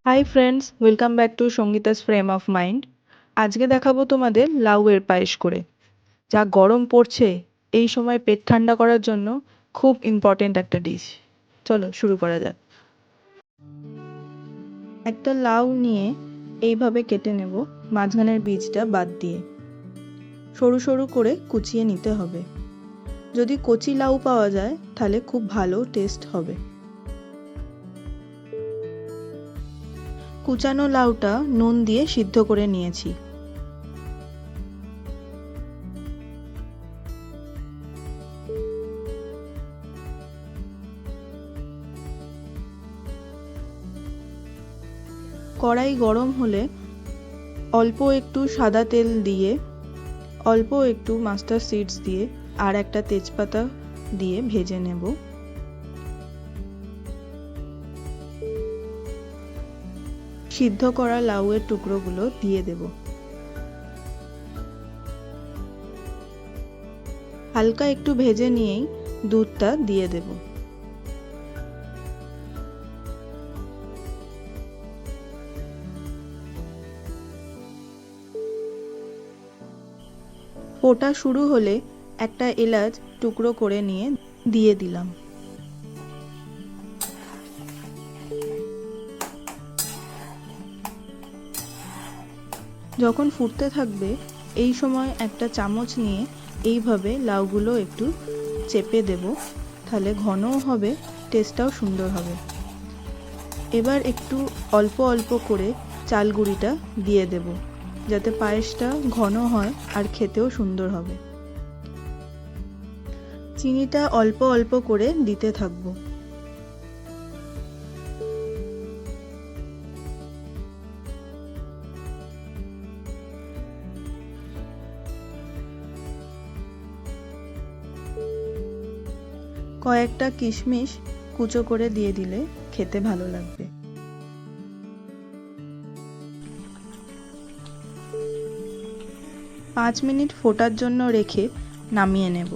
Hi friends, welcome back to Sangeeta's frame of mind. আজকে দেখাবো তোমাদের লাউয়ের পায়েস করে। যা গরম পড়ছে এই সময় পেট ঠান্ডা করার জন্য খুব ইম্পর্টেন্ট একটা ডিশ। চলো শুরু করা যাক। একটা লাউ নিয়ে এইভাবে কেটে নেব, মাঝখানের বীজটা বাদ দিয়ে সরু সরু করে কুচিয়ে নিতে হবে। যদি কচি লাউ পাওয়া যায় তাহলে খুব ভালো টেস্ট হবে। কুচানো লাউটা নুন দিয়ে সিদ্ধ করে নিয়েছি। কড়াই গরম হলে অল্প একটু সাদা তেল দিয়ে অল্প একটু মাস্টার্ড সিডস দিয়ে আর একটা তেজপাতা দিয়ে ভেজে নেব। সিদ্ধ করা লাউয়ের টুকরোগুলো দিয়ে দেব। হালকা একটু ভেজে নিয়েই দুধটা দিয়ে দেব। ফোটা শুরু হলে একটা এলাচ টুকরো করে নিয়ে দিয়ে দিলাম। যখন ফুটতে থাকবে এই সময় একটা চামচ নিয়ে এইভাবে লাউগুলো একটু চেপে দেব, তাহলে ঘনও হবে, টেস্টটাও সুন্দর হবে। এবার একটু অল্প অল্প করে চাল গুঁড়িটা দিয়ে দেব, যাতে পায়েসটা ঘন হয় আর খেতেও সুন্দর হবে। চিনিটা অল্প অল্প করে দিতে থাকবো। কয়েকটা কিশমিশ কুচো করে দিয়ে দিলে খেতে ভালো লাগবে। 5 মিনিট ফোটার জন্য রেখে নামিয়ে নেব।